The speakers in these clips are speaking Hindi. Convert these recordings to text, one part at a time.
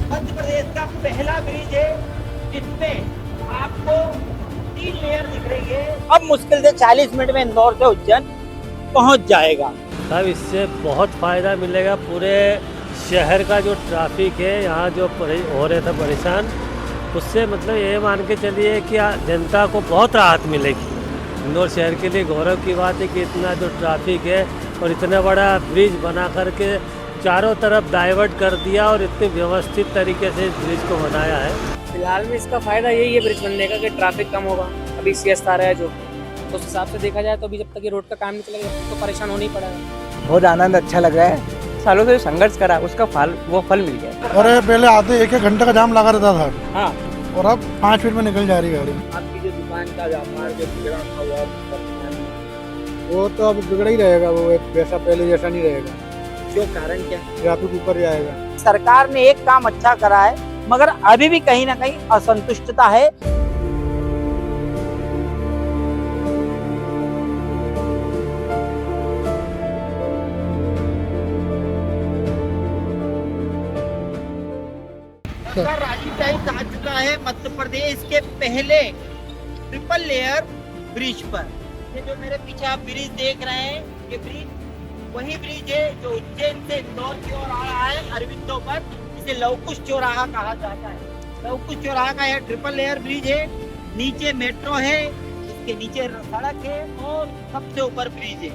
मध्य प्रदेश का पहला ब्रिज है जिसमें आपको 3 लेयर दिख रही है। अब मुश्किल से 40 मिनट में इंदौर से उज्जैन पहुंच जाएगा। साहब इससे बहुत फ़ायदा मिलेगा। पूरे शहर का जो ट्रैफिक है यहाँ जो हो रहे थे परेशान, उससे मतलब ये मान के चलिए कि जनता को बहुत राहत मिलेगी। इंदौर शहर के लिए गौरव की बात है कि इतना जो ट्रैफिक है और इतना बड़ा ब्रिज बना करके चारों तरफ डाइवर्ट कर दिया और इतने व्यवस्थित तरीके से इस ब्रिज को बनाया है। फिलहाल में इसका फायदा यही है ब्रिज बनने का कि ट्रैफिक कम होगा। अभी सियासत आ रहा है जो, तो उस हिसाब से देखा जाए तो अभी जब तक ये रोड का काम नहीं चलेगा तब तक तो परेशान होना ही पड़ेगा। बहुत आनंद अच्छा लग रहा है। सालों से संघर्ष करा उसका फल मिल गया। और पहले आधे एक घंटे का जाम लगा रहता था। हाँ, और अब 5 मिनट में निकल जा रही गाड़ी। आपकी जो दुकान का व्यापार जो बिगड़ा था वो तो अब बिगड़ा ही रहेगा, वो वैसा पहले जैसा नहीं रहेगा। क्यों, कारण क्या? ट्रैफिक ऊपर जाएगा। सरकार ने एक काम अच्छा करा है मगर अभी भी कहीं ना कहीं असंतुष्टता है। राजीव टाइम्स आ चुका है मध्य प्रदेश के पहले ट्रिपल लेयर ब्रिज पर। ये जो मेरे पीछे आप ब्रिज देख रहे हैं, ये ब्रिज वही ब्रिज है जो उज्जैन से इंदौर की ओर आ रहा है अरविंदों पर। इसे लवकुश चौराहा कहा जाता है। लवकुश चौराहा का यह ट्रिपल लेयर ब्रिज है। नीचे मेट्रो है, इसके नीचे सड़क है और सबसे ऊपर ब्रिज है।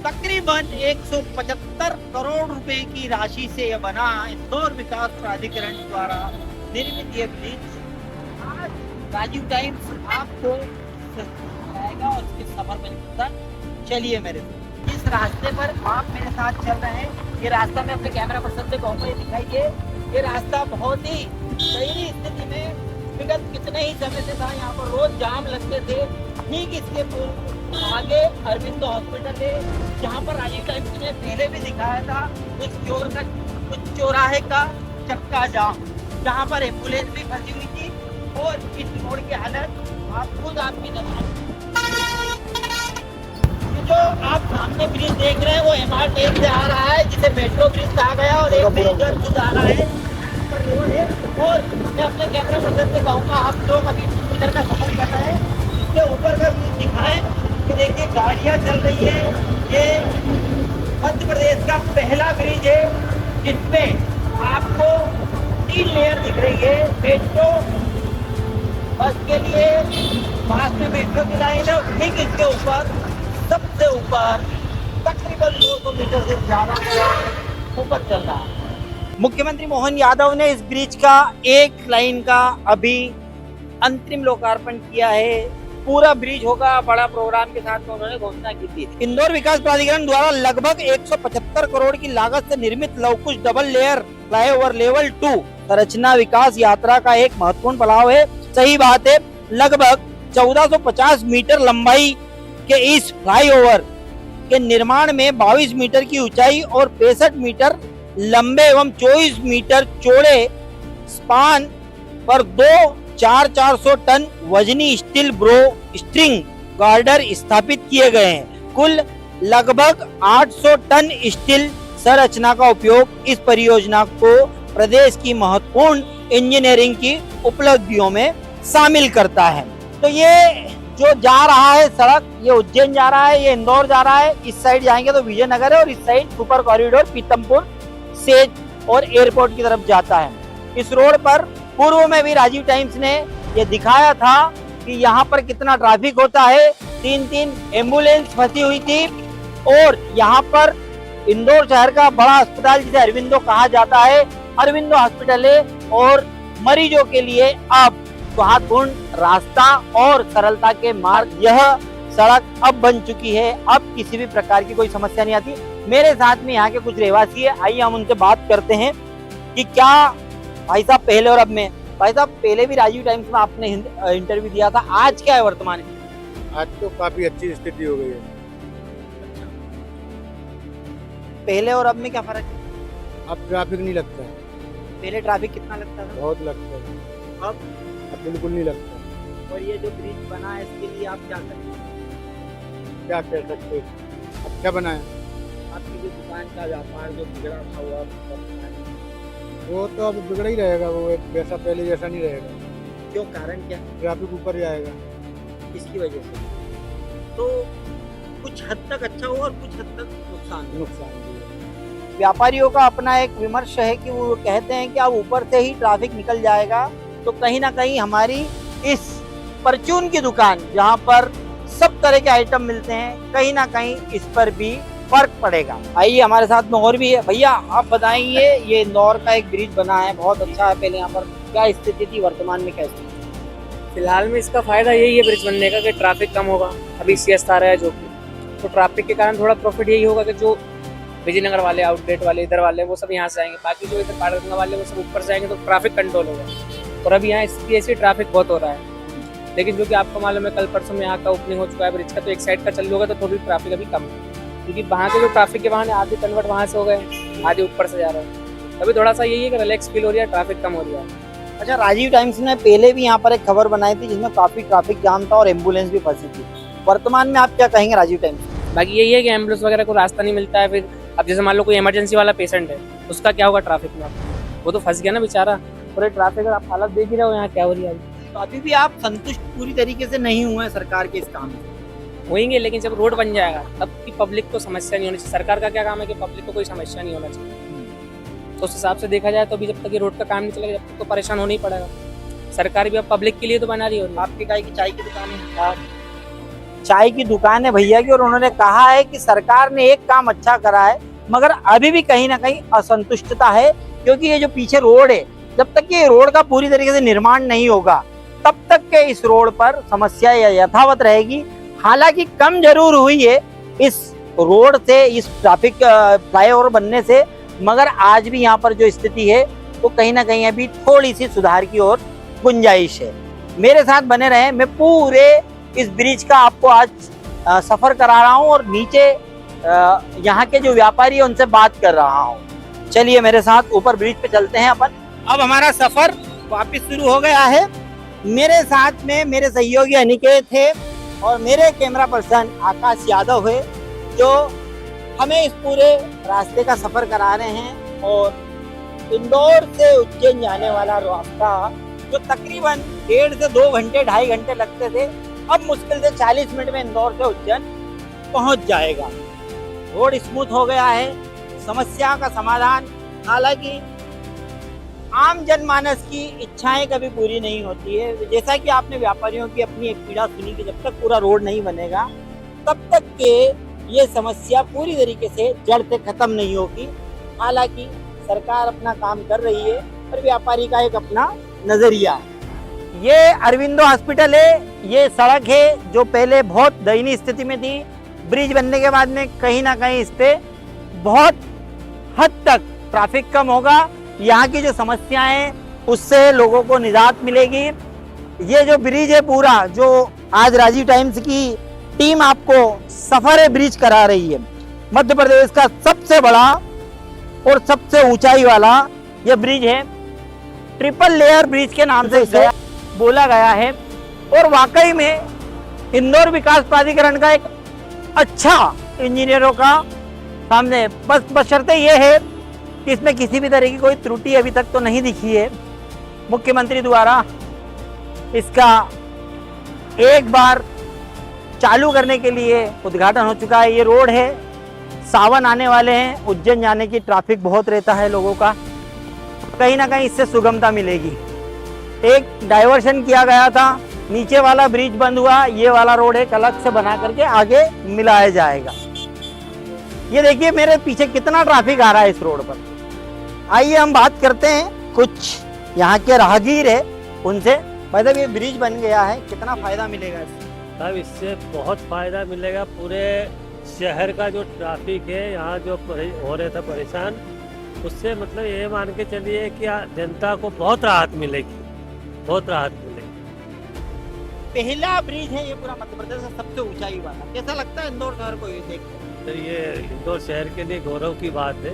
तकरीबन 175 करोड़ रुपए की राशि से यह बना इंदौर विकास प्राधिकरण द्वारा निर्मित यह ब्रिज आज राजीव टाइम्स आपको दिखाएगा और इसके सफर में चलिए मेरे साथ। इस रास्ते पर आप मेरे साथ चल रहे हैं। ये रास्ता मैं अपने कैमरा पर्सन से कहूँगा, ये दिखाइए। ये रास्ता बहुत ही सही स्थिति में विगत कितने ही समय से था। यहाँ पर रोज जाम लगते थे। ठीक इसके आगे अरविंदो हॉस्पिटल है, जहाँ पर राजीव टाइम्स ने पहले भी दिखाया था उस चौराहे का चक्का जाम, जहाँ पर एम्बुलेंस भी फंसी हुई थी। और इस रोड की हालत आप खुद आपकी नजर, जो आप सामने ब्रिज देख रहे हैं वो MRTS से आ रहा है, जिसे मेट्रो ब्रिज कहा गया, और एक ब्रिज खुद आ रहा है। और मैं अपने कैमरा पर्सन से कहूँगा आप लोग अभी इधर का सफर कर रहे हैं, इसके ऊपर का ब्रिज दिखाएं कि देखिए गाड़ियाँ चल रही है। ये मध्य प्रदेश का पहला ब्रिज है जिसमें आपको 3 लेयर दिख रही है। मेट्रो बस के लिए पास में मेट्रो की लाइन है, ठीक इसके ऊपर सबसे ऊपर तकरीबन 200 मीटर से ज्यादा ऊपर चल रहा है। मुख्यमंत्री मोहन यादव ने इस ब्रिज का एक लाइन का अभी अंतरिम लोकार्पण किया है। पूरा ब्रिज होगा बड़ा प्रोग्राम के साथ में, उन्होंने घोषणा की थी। इंदौर विकास प्राधिकरण द्वारा लगभग 175 करोड़ की लागत से निर्मित Lavkush double layer flyover level 2 संरचना विकास यात्रा का एक महत्वपूर्ण पड़ाव है। सही बात है, लगभग 1450 मीटर लंबाई के इस फ्लाईओवर के निर्माण में 22 मीटर की ऊंचाई और 65 मीटर लंबे एवं 24 मीटर चौड़े स्पान पर 400 टन वजनी स्टील ब्रो स्ट्रिंग गार्डर स्थापित किए गए हैं। कुल लगभग 800 टन स्टील संरचना का उपयोग इस परियोजना को प्रदेश की महत्वपूर्ण इंजीनियरिंग की उपलब्धियों में शामिल करता है। तो ये जो जा रहा है सड़क, ये उज्जैन जा रहा है, ये इंदौर जा रहा है। इस साइड जाएंगे तो विजयनगर है और इस side super corridor Pithampur says और एयरपोर्ट की तरफ जाता है। इस रोड पर पूर्व में भी राजीव टाइम्स ने ये दिखाया था कि यहाँ पर कितना ट्रैफिक होता है। 3 एम्बुलेंस फंसी हुई थी और यहाँ पर इंदौर शहर का बड़ा अस्पताल जिसे अरविंदो कहा जाता है, अरविंदो हॉस्पिटल है और मरीजों के लिए अब सुहागपूर्ण रास्ता और सरलता के मार्ग यह सड़क अब बन चुकी है। अब किसी भी प्रकार की कोई समस्या नहीं आती। मेरे साथ में यहाँ के कुछ रहवासी है, आइए हम उनसे बात करते हैं कि क्या भाई साहब पहले और अब में। भाई साहब पहले भी राजीव टाइम्स में आपने इंटरव्यू दिया था, आज क्या है वर्तमान में? आज तो काफी अच्छी स्थिति हो गई है। पहले और अब में क्या फर्क है? अब ट्रैफिक नहीं लगता है। पहले ट्रैफिक कितना लगता था? बहुत लगता है। अब बिल्कुल नहीं लगता। और ये जो ब्रिज बना है इसके लिए आप क्या करेंगे? क्या कह सकते, अब क्या बनाया? आपकी जो दुकान का व्यापार जो बिगड़ा था वो वो तो अब बिगड़ ही रहेगा, वो एक वैसा पहले जैसा नहीं रहेगा। क्यों, कारण क्या? ट्रैफिक ऊपर जाएगा। इसकी वजह से तो कुछ हद तक अच्छा होगा और कुछ हद तक नुकसान भी। नुकसान भी है। व्यापारियों का अपना एक विमर्श है कि वो कहते हैं कि अब ऊपर से ही ट्रैफिक निकल जाएगा तो कहीं ना कहीं हमारी इस परचून की दुकान जहां पर सब तरह के आइटम मिलते हैं, कहीं ना कहीं इस पर भी फर्क पड़ेगा। आइए, हमारे साथ में और भी है। भैया आप बताइए, ये इंदौर का एक ब्रिज बना है, बहुत अच्छा है, पहले यहाँ पर क्या स्थिति थी, वर्तमान में कैसी? फिलहाल में इसका फायदा यही है ब्रिज बनने का कि ट्रैफिक कम होगा। अभी सीएस आ रहा है जो कि, तो ट्रैफिक के कारण थोड़ा प्रॉफिट यही होगा कि जो विजयनगर वाले, आउटलेट वाले, इधर वाले, वो सब यहाँ से आएंगे। बाकी जो इधर पाड़गंगा वाले वो सब ऊपर से आएंगे तो ट्रैफिक कंट्रोल होगा। और अभी यहाँ स्थिति ऐसी ट्रैफिक बहुत हो रहा है, लेकिन जो कि आपको मालूम है कल परसों में यहाँ का ओपनिंग हो चुका है ब्रिज का, तो एक साइड का चालू होगा तो थोड़ी ट्रैफिक अभी कम है, क्योंकि वहाँ के जो ट्रैफिक के वाहन आधे कन्वर्ट वहाँ से हो गए, आधे ऊपर से जा रहे हैं। अभी थोड़ा सा यही है कि रिलैक्स फील हो रही है, ट्रैफिक कम हो रही है। अच्छा, राजीव टाइम्स ने पहले भी यहाँ पर एक खबर बनाई थी जिसमें काफी ट्रैफिक जाम था और एम्बुलेंस भी फंसी थी। वर्तमान में आप क्या कहेंगे राजीव टाइम्स? बाकी यही है कि एम्बुलेंस वगैरह को रास्ता नहीं मिलता है। फिर अब जैसे मान लो कोई इमरजेंसी वाला पेशेंट है, उसका क्या होगा ट्रैफिक में? वो तो फंस गया ना बेचारा। पूरे ट्रैफिक आप हालत देख ही रहे हो यहाँ क्या हो रही है। तो अभी भी आप संतुष्ट पूरी तरीके से नहीं हुए हैं सरकार के इस काम से? होंगे, लेकिन जब रोड बन जाएगा तब की पब्लिक को समस्या नहीं होनी चाहिए। सरकार का क्या काम है कि पब्लिक को कोई समस्या नहीं होना चाहिए। तो उस हिसाब से देखा जाए तो अभी जब तक ये रोड का काम नहीं चलेगा जब तक तो परेशान होना ही पड़ेगा। सरकार भी अब पब्लिक के लिए तो बना रही हो। आपकी चाय की दुकान है? चाय की दुकान है भैया की, और उन्होंने कहा है कि सरकार ने एक काम अच्छा करा है मगर अभी भी कहीं ना कहीं असंतुष्टता है, क्योंकि ये जो पीछे रोड है, जब तक ये रोड का पूरी तरीके से निर्माण नहीं होगा तब तक के इस रोड पर समस्या यथावत रहेगी। हालांकि कम जरूर हुई है इस रोड से, इस ट्रैफिक फ्लाईओवर बनने से, मगर आज भी यहाँ पर जो स्थिति है वो कहीं ना कहीं अभी थोड़ी सी सुधार की ओर गुंजाइश है। मेरे साथ बने रहे, मैं पूरे इस ब्रिज का आपको आज सफर करा रहा हूँ और नीचे यहाँ के जो व्यापारी है उनसे बात कर रहा हूँ। चलिए मेरे साथ ऊपर ब्रिज पे चलते हैं अपन। अब हमारा सफर वापस शुरू हो गया है। मेरे साथ में मेरे सहयोगी अनिकेत थे और मेरे कैमरा पर्सन आकाश यादव है, जो हमें इस पूरे रास्ते का सफर करा रहे हैं। और इंदौर से उज्जैन जाने वाला रास्ता जो तकरीबन 1.5 से 2 घंटे 2.5 घंटे लगते थे, अब मुश्किल से 40 मिनट में इंदौर से उज्जैन पहुंच जाएगा। रोड स्मूथ हो गया है, समस्या का समाधान। हालांकि आम जनमानस की इच्छाएं कभी पूरी नहीं होती है। जैसा कि आपने व्यापारियों की अपनी एक पीड़ा सुनी कि जब तक पूरा रोड नहीं बनेगा तब तक के ये समस्या पूरी तरीके से जड़ से खत्म नहीं होगी। हालांकि सरकार अपना काम कर रही है और व्यापारी का एक अपना नजरिया है। ये अरविंदो हॉस्पिटल है, ये सड़क है जो पहले बहुत दयनीय स्थिति में थी। ब्रिज बनने के बाद में कहीं ना कहीं इस पे बहुत हद तक ट्रैफिक कम होगा। यहाँ की जो समस्याएं हैं उससे लोगों को निजात मिलेगी। ये जो ब्रिज है पूरा, जो आज राजीव टाइम्स की टीम आपको सफर ब्रिज करा रही है, मध्य प्रदेश का सबसे बड़ा और सबसे ऊंचाई वाला ये ब्रिज है। ट्रिपल लेयर ब्रिज के नाम से इसे बोला गया है और वाकई में इंदौर विकास प्राधिकरण का एक अच्छा इंजीनियरों का सामने बस बशर्ते ये है कि इसमें किसी भी तरह की कोई त्रुटि अभी तक तो नहीं दिखी है। मुख्यमंत्री द्वारा इसका एक बार चालू करने के लिए उद्घाटन हो चुका है। ये रोड है, सावन आने वाले हैं, उज्जैन जाने की ट्रैफिक बहुत रहता है लोगों का, कहीं ना कहीं इससे सुगमता मिलेगी। एक डाइवर्शन किया गया था, नीचे वाला ब्रिज बंद हुआ, ये वाला रोड एक अलग से बना करके आगे मिलाया जाएगा। ये देखिए मेरे पीछे कितना ट्रैफिक आ रहा है इस रोड पर। आइए हम बात करते हैं कुछ यहाँ के राहगीर है उनसे। मतलब ये ब्रिज बन गया है, कितना फायदा मिलेगा इससे? तब इससे बहुत फ़ायदा मिलेगा। पूरे शहर का जो ट्रैफिक है यहाँ जो हो रहे थे परेशान, उससे मतलब ये मान के चलिए कि जनता को बहुत राहत मिलेगी, बहुत राहत मिलेगी। पहला ब्रिज है ये पूरा मध्य प्रदेश का सबसे ऊंचाई वाला। कैसा लगता है इंदौर शहर को ये देखकर? तो ये इंदौर शहर के लिए गौरव की बात है।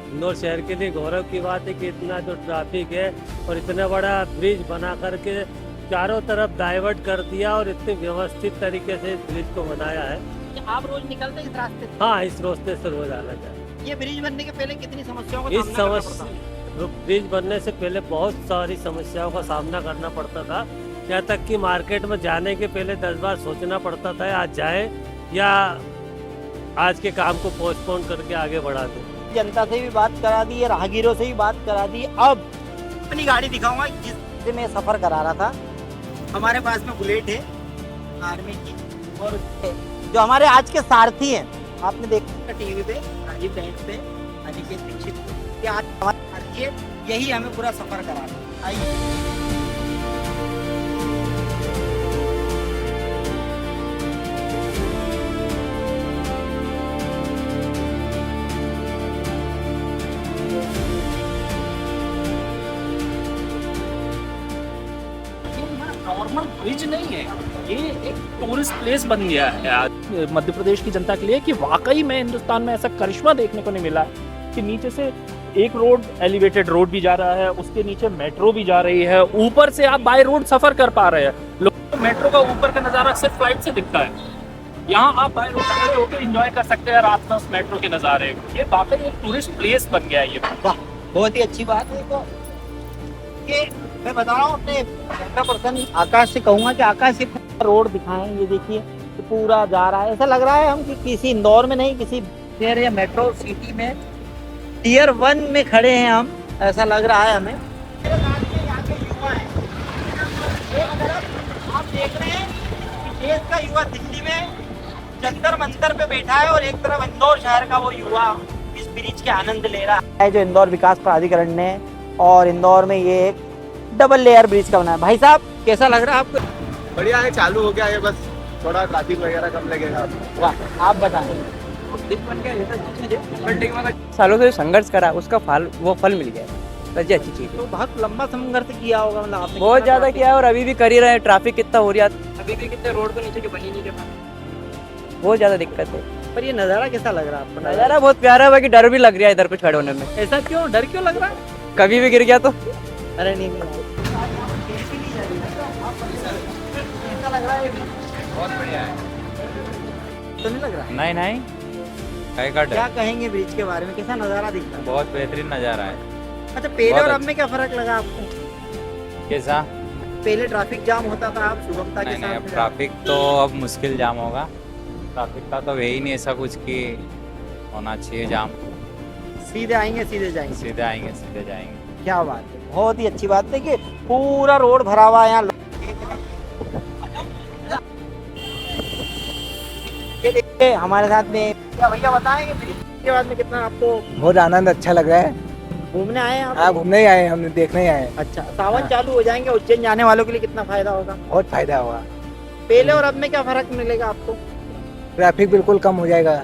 इंदौर शहर के लिए गौरव की बात है कि इतना जो ट्रैफिक है और इतना बड़ा ब्रिज बना करके चारों तरफ डाइवर्ट कर दिया और इतने व्यवस्थित तरीके से इस ब्रिज को बनाया है। आप रोज निकलते हैं इस रास्ते से? हाँ, इस रास्ते से रोज आना चाहिए। ये ब्रिज बनने के पहले कितनी समस्याओं का इस सामना करना समस्या पड़ता है? ब्रिज बनने से पहले बहुत सारी समस्याओं का सामना करना पड़ता था, यहाँ तक कि मार्केट में जाने के पहले 10 बार सोचना पड़ता था आज जाए या आज के काम को पोस्टपोन करके आगे बढ़ा दें। जनता से भी बात करा दी है, राहगीरों से भी बात करा दी। अब अपनी गाड़ी दिखाऊंगा जिससे मैं सफर करा रहा था। हमारे पास में बुलेट है आर्मी की, और जो हमारे आज के सारथी हैं, आपने देखा टीवी पे राजीव टेंट पे अनिकेत दीक्षित पे, आज हमारे सारथी है, यही हमें पूरा सफर करा रहा है। आइए नॉर्मल ब्रिज नहीं है, ये एक टूरिस्ट प्लेस बन गया है आज मध्य प्रदेश की जनता के लिए कि वाकई में हिंदुस्तान में ऐसा करिश्मा देखने को नहीं मिला है कि नीचे से एक रोड एलिवेटेड रोड भी जा रहा है, उसके नीचे मेट्रो भी जा रही है, ऊपर से आप बाय रोड सफर कर पा रहे हैं। लोगों को मेट्रो का ऊपर का नज़ारा सिर्फ फ्लाइट से दिखता है, यहाँ आप बाय रोड खड़े होकर एंजॉय कर सकते हैं रात में उस मेट्रो के नज़ारे। ये वाकई एक टूरिस्ट प्लेस बन गया है ये। वाह, बहुत ही अच्छी बात है। तो कि मैं बता रहा हूँ अपने कैमरा पर्सन आकाश से कहूँगा कि आकाश से रोड दिखाएं। ये देखिए कि पूरा जा रहा है, ऐसा लग रहा है हम कि किसी इंदौर में नहीं, किसी शहर या मेट्रो सिटी में टियर 1 में खड़े हैं हम, ऐसा लग रहा है हमें। मेरे साथ में यहाँ के युवा हैं, एक तरफ आप देख रहे हैं कि देश का युवा दिल्ली में जंतर मंतर पे बैठा है और एक तरफ इंदौर शहर का वो युवा इस ब्रिज के आनंद ले रहा है जो इंदौर विकास प्राधिकरण ने और इंदौर में ये एक डबल लेयर ब्रिज का बनाया। भाई साहब कैसा लग रहा है आपको? बढ़िया है, चालू हो गया है, बस थोड़ा ट्रैफिक वगैरह कम लगेगा। वाह, आप बताएं। सालों से जो संघर्ष करा उसका फल वो फल मिल गया, सबसे अच्छी चीज़ है। तो बहुत लंबा संघर्ष किया होगा, मतलब आपने बहुत ज़्यादा किया है और अभी भी कर ही रहे हैं। ट्रैफिक कितना हो रहा है, अभी भी कितने रोड के नीचे के बनी नहीं रहा। बहुत ज़्यादा दिक्कत है। पर ये नज़ारा कैसा लग रहा है आपको? नज़ारा बहुत प्यारा है, बाकी डर भी लग रहा है इधर पे खड़े होने में। ऐसा क्यों, डर क्यों लग रहा है? कभी भी गिर गया तो अरे नहीं कैसा लग रहा है? बहुत बढ़िया है। तो नहीं लग रहा? नहीं नहीं, कहीं का क्या डर। कहेंगे ब्रिज के बारे में, कैसा नज़ारा दिखता है? बहुत बेहतरीन नज़ारा है। अच्छा, पहले बहुत और अब अच्छा। में क्या फर्क लगा आपको? कैसा? पहले ट्रैफिक जाम होता था, आप सुगमता के नहीं नहीं, साथ अब में ट्रैफिक तो अब मुश्किल जाम होगा। ट्रैफिक का तो है ही नहीं ऐसा कुछ कि होना चाहिए जाम। सीधे आएंगे सीधे जाएंगे। सीधे आएंगे सीधे जाएंगे। क्या बात है, बहुत ही अच्छी बात है कि पूरा रोड भरा हुआ है यहाँ। ये देखिए हमारे साथ में क्या भैया बताएंगे ब्रिज के बाद में कितना आपको बहुत आनंद अच्छा लग रहा है। घूमने आए हैं आप? हाँ, घूमने ही आए, हम देखने ही आए। अच्छा, सावन चालू हो जाएंगे, उज्जैन जाने वालों के लिए कितना फायदा होगा? बहुत फायदा होगा। पहले और अब में क्या फर्क मिलेगा आपको? ट्रैफिक बिल्कुल कम हो जाएगा,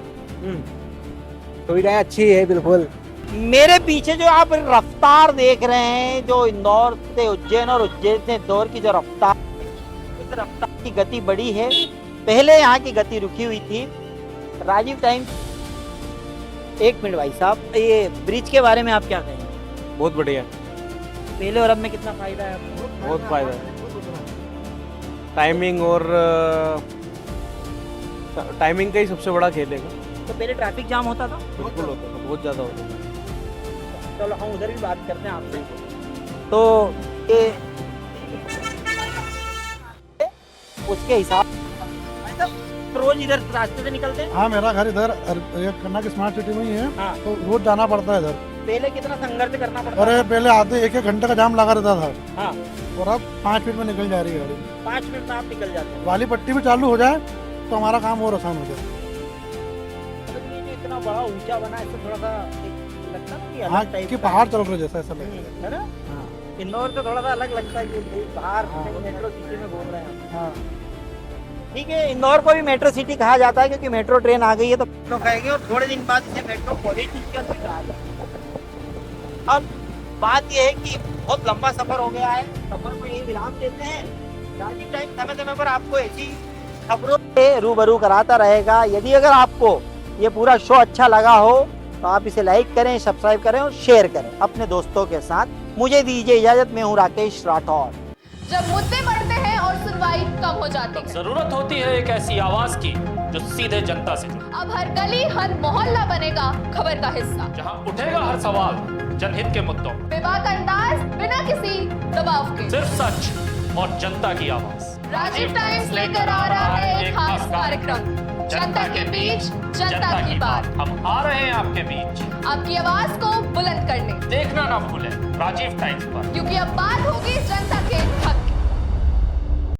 सुविधाएं अच्छी है बिल्कुल। मेरे पीछे जो आप रफ्तार देख रहे हैं, जो इंदौर से उज्जैन और उज्जैन से इंदौर की जो रफ्तार, इस रफ्तार की गति बढ़ी है। पहले यहाँ की गति रुकी हुई थी। राजीव टाइम, एक मिनट भाई साहब, ये ब्रिज के बारे में आप क्या कहेंगे? बहुत बढ़िया, पहले और अब में कितना फायदा है आपको? बहुत फायदा है। टाइमिंग और टाइमिंग का ही सबसे बड़ा खेल है। तो पहले ट्रैफिक जाम होता था? बिल्कुल होता था, बहुत ज़्यादा होता था। चलो हम उधर भी बात करते हैं आपसे। तो ये उसके हिसाब रोज इधर रास्ते से निकलते हैं। हाँ, मेरा घर इधर कन्ना की स्मार्ट सिटी में ही है, हाँ। तो रोज जाना पड़ता है इधर। पहले कितना संघर्ष करना पड़ता अरे पहले आते 1-1 घंटे का जाम लगा रहता था, हाँ। और अब 5 मिनट में निकल जा रही है गाड़ी। 5 मिनट में आप निकल जाते हैं। वाली पट्टी भी चालू हो जाए तो हमारा काम और आसान हो जाए। मतलब ये जो इतना बड़ा ऊंचा बना है, इससे थोड़ा सा लगता है कि हाँ, अलग टाइप कि का पहाड़ चल रहे जैसा ऐसा लग रहा है ना? है। इंदौर से थोड़ा सा अलग लगता है कि बाहर हाँ। मेट्रो सिटी में घूम रहे हैं। हाँ, ठीक है, इंदौर को भी मेट्रो सिटी कहा जाता है क्योंकि मेट्रो ट्रेन आ गई है, तो मेट्रो कहेंगे और थोड़े दिन बाद इसे मेट्रोपॉलिटन कहा जाएगा। अब बात यह है कि बहुत लंबा सफर हो गया है, सफर को यही विराम देते हैं। राजीव टाइम समय समय पर आपको ऐसी खबरों से रूबरू कराता रहेगा। यदि अगर आपको ये पूरा शो अच्छा लगा हो तो आप इसे लाइक करें, सब्सक्राइब करें और शेयर करें अपने दोस्तों के साथ। मुझे दीजिए इजाजत, मैं हूँ राकेश राठौर। जब मुद्दे बढ़ते हैं और सुनवाई कम हो जाती है, जरूरत होती है एक ऐसी आवाज की जो सीधे जनता से जुड़े, अब हर गली हर मोहल्ला बनेगा खबर का हिस्सा। जहां उठेगा हर सवाल जनहित के मुद्दों, बेबाक अंदाज, बिना किसी दबाव के। सिर्फ सच और जनता की आवाज। राजीव टाइम्स लेकर आ रहा है एक खास कार्यक्रम, जनता के बीच, जनता की बात। हम आ रहे हैं आपके बीच, आपकी आवाज को बुलंद करने, देखना ना भूलें राजीव टाइम्स पर, क्योंकि अब बात होगी जनता के हक